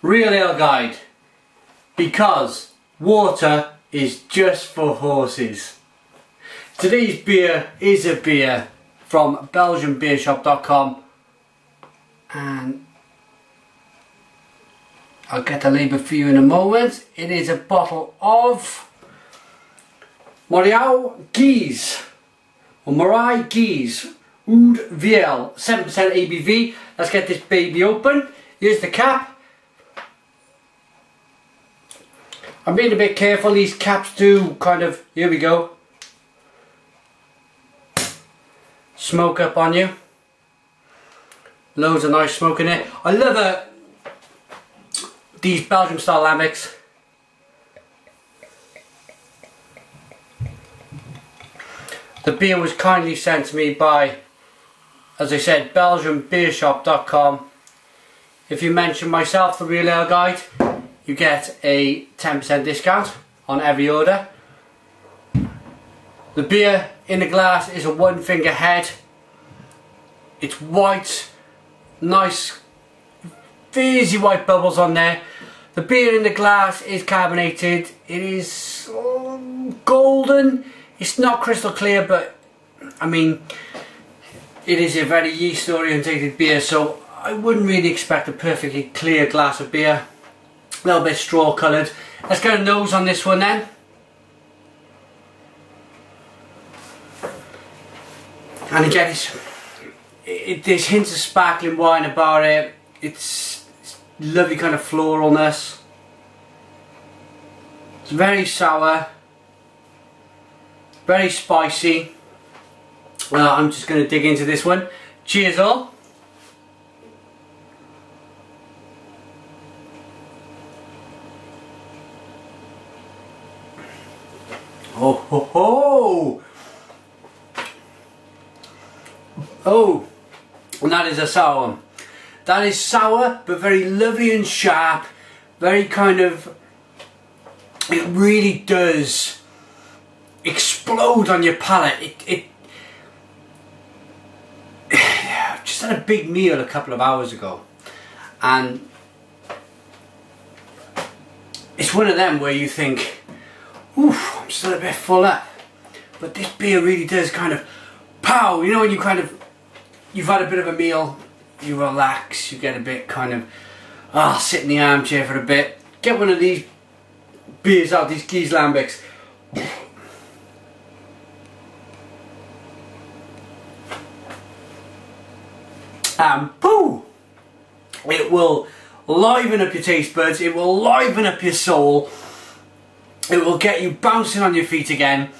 Real Ale Guide, because water is just for horses. Today's beer is a beer from BelgianBeershop.com, and I'll get the label for you in a moment. It is a bottle of Moriau Geuze Oude Vieille, 7% ABV. Let's get this baby open. Here's the cap. I'm being a bit careful, these caps do kind of, here we go, smoke up on you. Loads of nice smoke in it. I love these Belgian style lambics. The beer was kindly sent to me by, as I said, BelgianBeershop.com. If you mention myself, the Real Ale Guide, you get a 10% discount on every order. The beer in the glass is a one finger head. It's white, nice fizzy white bubbles on there. The beer in the glass is carbonated. It is golden. It's not crystal clear, but I mean, it is a very yeast orientated beer, so I wouldn't really expect a perfectly clear glass of beer. A little bit straw coloured. Let's get a nose on this one then. And again, there's hints of sparkling wine about it. It's lovely kind of floralness. It's very sour, very spicy. Well, I'm just going to dig into this one. Cheers all. Oh ho ho! Oh, and that is a sour one. That is sour, but very lovely and sharp. Very kind of, it really does explode on your palate. It just had a big meal a couple of hours ago, and it's one of them where you think, oof, I'm still a bit full up, but this beer really does kind of pow, you know, when you kind of, you've had a bit of a meal, you relax, you get a bit kind of, sit in the armchair for a bit, get one of these beers out, these Geuze lambics. And poo! It will liven up your taste buds, it will liven up your soul, it will get you bouncing on your feet again.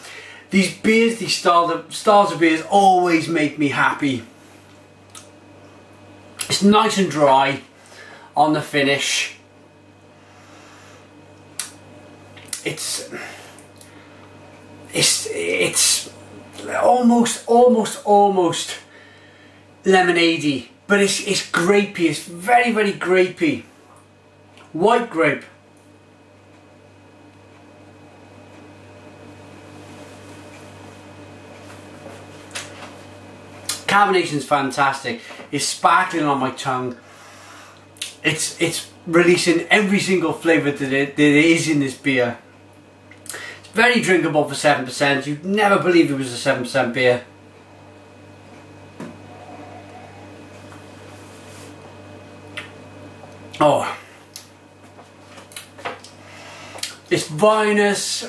These beers, these styles of beers always make me happy. It's nice and dry on the finish. It's almost lemonade-y, but it's grapey. It's very, very grapey. White grape. Carbonation's fantastic. It's sparkling on my tongue. It's releasing every single flavour that there is in this beer. It's very drinkable for 7%. You'd never believe it was a 7% beer. Oh, it's vinous,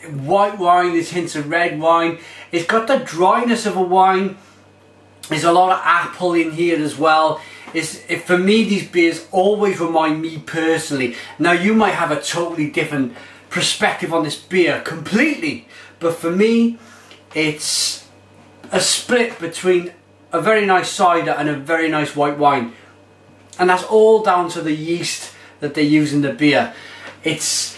white wine, there's hints of red wine. It's got the dryness of a wine. There's a lot of apple in here as well. For me, these beers always remind me personally. Now, you might have a totally different perspective on this beer completely, but for me, it's a split between a very nice cider and a very nice white wine. And that's all down to the yeast that they use in the beer. It's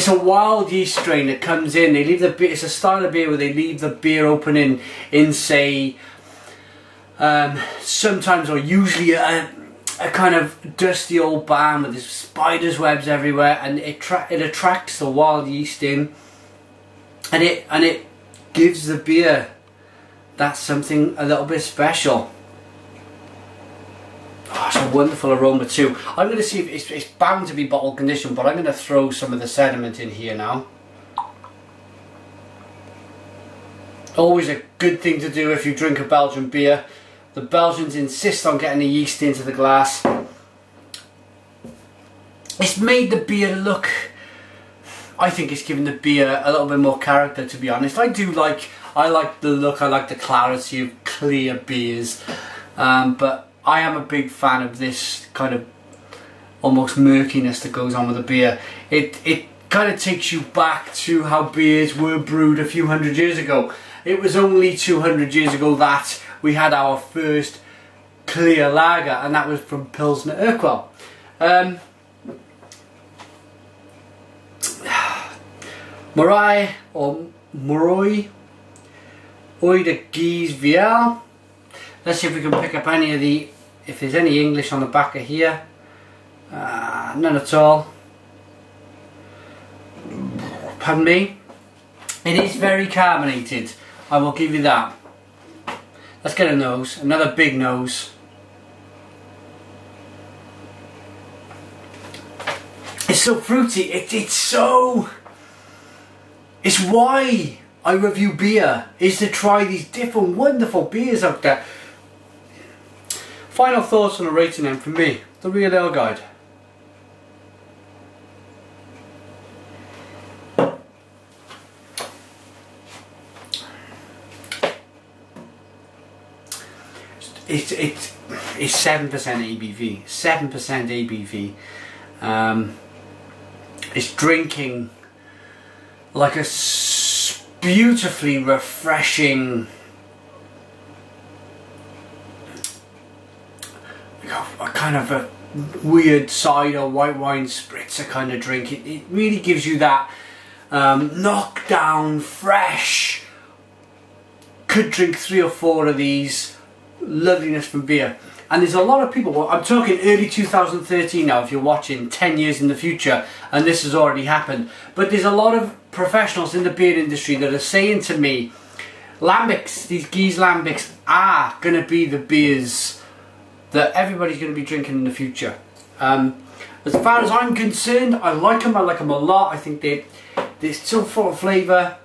a wild yeast strain that comes in. They leave the beer. It's a style of beer where they leave the beer open in say, sometimes or usually a kind of dusty old barn with there's spiders webs everywhere, and it attracts the wild yeast in, and it gives the beer that something a little bit special. Oh, it's a wonderful aroma too. I'm going to see if it's bound to be bottle conditioned, but I'm going to throw some of the sediment in here now. Always a good thing to do if you drink a Belgian beer. The Belgians insist on getting the yeast into the glass. It's made the beer look, I think it's given the beer a little bit more character, to be honest. I like the look, I like the clarity of clear beers, but I am a big fan of this kind of almost murkiness that goes on with the beer. It kind of takes you back to how beers were brewed a few hundred years ago. It was only 200 years ago that we had our first clear lager, and that was from Pilsner Urquell. Moriau Oude Vieille. Let's see if we can pick up any of the, if there's any English on the back of here. None at all. Pardon me. It is very carbonated, I will give you that. Let's get a nose, another big nose. It's so fruity, it's why I review beer, is to try these different wonderful beers out there. Final thoughts on a rating then from me, the Real Ale Guide. It's 7% ABV. 7% ABV. It's drinking like a beautifully refreshing, a kind of a weird cider, white wine spritzer kind of drink. It really gives you that knockdown, fresh. Could drink 3 or 4 of these. Loveliness from beer. And there's a lot of people, well, I'm talking early 2013 now if you're watching, 10 years in the future, and this has already happened, but there's a lot of professionals in the beer industry that are saying to me, lambics, these Geuze lambics are going to be the beers that everybody's going to be drinking in the future. As far as I'm concerned, I like them a lot. I think they're so full of flavour.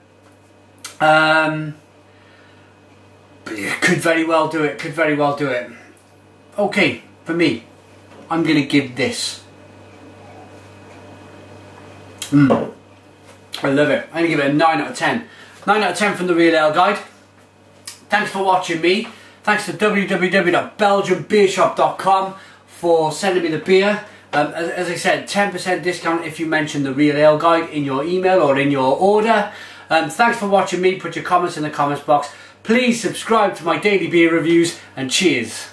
Could very well do it, could very well do it. Okay, for me, I'm going to give this. I love it. I'm going to give it a 9 out of 10. 9 out of 10 from the Real Ale Guide. Thanks for watching me. Thanks to www.belgianbeershop.com for sending me the beer. As I said, 10% discount if you mention the Real Ale Guide in your email or in your order. Thanks for watching me. Put your comments in the comments box. Please subscribe to my daily beer reviews, and cheers.